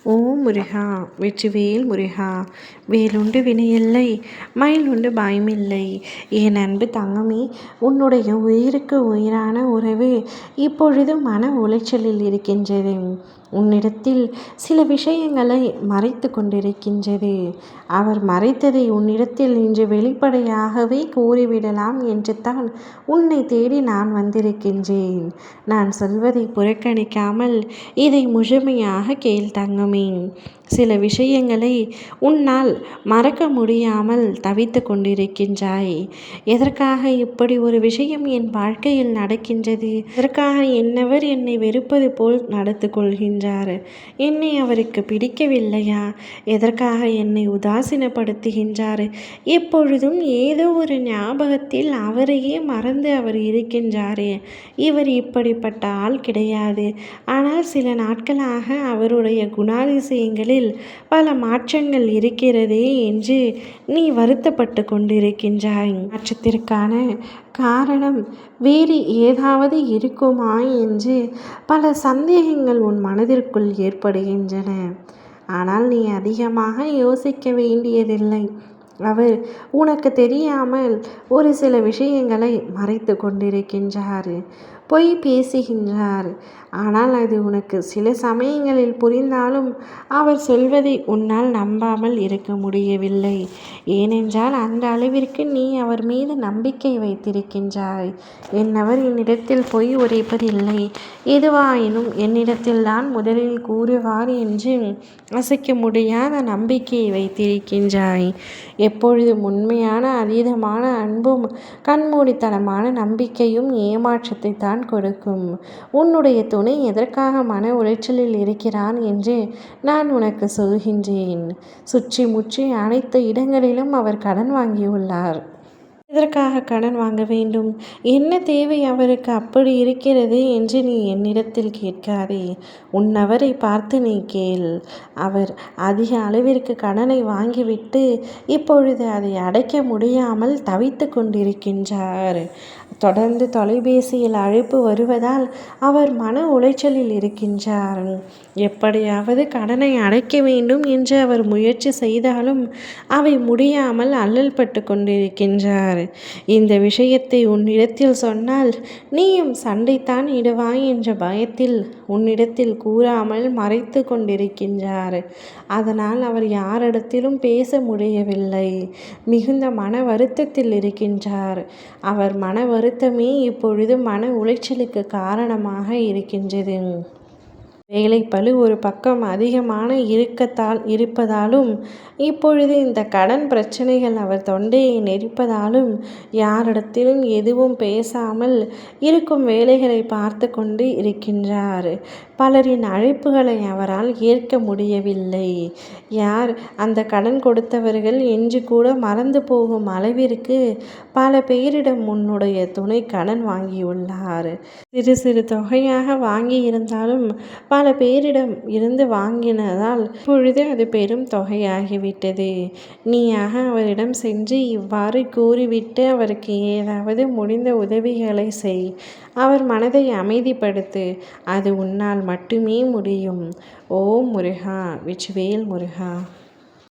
ஓம் முருகா வெற்றிவேல் முருகா. வேலுண்டு வினையில்லை, மயில் உண்டு பயமில்லை. என் அன்பு தங்கமே, உன்னுடைய உயிருக்கு உயிரான உறவு இப்பொழுது மன உளைச்சலில் இருக்கின்றது. உன்னிடத்தில் சில விஷயங்களை மறைத்து கொண்டிருக்கின்றது. அவர் மறைத்ததை உன்னிடத்தில் இன்று வெளிப்படையாகவே கூறிவிடலாம் என்று தான் உன்னை தேடி நான் வந்திருக்கின்றேன். நான் சொல்வதை புறக்கணிக்காமல் இதை முழுமையாக கேள் தங்கமே. சில விஷயங்களை உன்னால் மறக்க முடியாமல் தவித்து கொண்டிருக்கின்றாய். எதற்காக இப்படி ஒரு விஷயம் என் வாழ்க்கையில் நடக்கின்றது? எதற்காக என்னவர் என்னை வெறுப்பது போல் நடந்து கொள்கின்றார்? என்னை அவருக்கு பிடிக்கவில்லையா? எதற்காக என்னை உதாசீனப்படுத்துகின்றார்? எப்பொழுதும் ஏதோ ஒரு ஞாபகத்தில் அவரையே மறந்து அவர் இருக்கின்றாரே. இவர் இப்படிப்பட்ட ஆள் கிடையாது. ஆனால் சில நாட்களாக அவருடைய குணாதிசயங்களில் பல மாற்றங்கள் இருக்கிறதே என்று நீ வருத்தப்பட்டு கொண்டிருக்கின்றாய். மாற்றத்திற்கான காரணம் வேறு ஏதாவது இருக்குமா என்று பல சந்தேகங்கள் உன் மனதிற்குள் ஏற்படுகின்றன. ஆனால் நீ அதிகமாக யோசிக்க வேண்டியதில்லை. அவர் உனக்கு தெரியாமல் ஒரு சில விஷயங்களை மறைத்து கொண்டிருக்கின்றார், பொய் பேசுகின்றார். ஆனால் அது உனக்கு சில சமயங்களில் புரிந்தாலும் அவர் சொல்வதை உன்னால் நம்பாமல் இருக்க முடியவில்லை. ஏனென்றால் அந்த அளவிற்கு நீ அவர் மீது நம்பிக்கை வைத்திருக்கின்றாய். என்னவர் என்னிடத்தில் பொய் உரைப்பதில்லை, எதுவாயினும் என்னிடத்தில் தான் முதலில் கூறுவார் என்று அசைக்க முடியாத நம்பிக்கையை வைத்திருக்கின்றாய். எப்பொழுதும் உண்மையான அதீதமான அன்பும் கண்மூடித்தனமான நம்பிக்கையும் ஏமாற்றத்தை தான் கொடுக்கும். உன்னுடைய துணை எதற்காக மன உளைச்சலில் இருக்கிறான் என்று நான் உனக்கு சொல்கின்றேன். சுற்றி முற்றி அனைத்து இடங்களிலும் அவர் கடன் வாங்கியுள்ளார். எதற்காக கடன் வாங்க வேண்டும்? என்ன தேவை அவருக்கு அப்படி இருக்கிறது என்று நீ என்னிடத்தில் கேட்காதே. உன்னவரை பார்த்து நீ கேள். அவர் அதிக அளவிற்கு கடனை வாங்கிவிட்டு இப்பொழுது அதை அடைக்க முடியாமல் தவித்து கொண்டிருக்கின்றார். தொடர்ந்து தொலைபேசியில் அழைப்பு வருவதால் அவர் மன உளைச்சலில் இருக்கின்றார். எப்படியாவது கடனை அடைக்க வேண்டும் என்று அவர் முயற்சி செய்தாலும் அவை முடியாமல் அல்லல் பட்டு கொண்டிருக்கின்றார். இந்த விஷயத்தை உன்னிடத்தில் சொன்னால் நீயும் சண்டைத்தான் இடுவாய் என்ற பயத்தில் உன்னிடத்தில் கூறாமல் மறைத்து கொண்டிருக்கின்றார். அதனால் அவர் யாரிடத்திலும் பேச முடியவில்லை. மிகுந்த மன வருத்தத்தில் இருக்கின்றார். அவர் மன வருத்தமே இப்பொழுது மன உளைச்சலுக்கு காரணமாக இருக்கின்றது. வேலைப்பளு ஒரு பக்கம் அதிகமான இருப்பதாலும் இப்பொழுது இந்த கடன் பிரச்சனைகள் அவர் தொண்டையை நெரிப்பதாலும் யாரிடத்திலும் எதுவும் பேசாமல் இருக்கும் வேலைகளை பார்த்து கொண்டு இருக்கின்றார். பலரின் அழைப்புகளை அவரால் ஏற்க முடியவில்லை. யார் அந்த கடன் கொடுத்தவர்கள் என்று கூட மறந்து போகும் அளவிற்கு பல பேரிடம் உன்னுடைய துணை கடன் வாங்கியுள்ளார். சிறு சிறு தொகையாக வாங்கியிருந்தாலும் பல பேரிடம் இருந்து வாங்கினதால் இப்பொழுது அது பெரும் தொகையாகிவிட்டது. நீயாக அவரிடம் சென்று இவ்வாறு கூறிவிட்டு அவருக்கு ஏதாவது முடிந்த உதவிகளை செய். அவர் மனதை அமைதிப்படுத்து. அது உன்னால் மட்டுமே முடியும். ஓம் முருகா வெற்றிவேல் முருகா.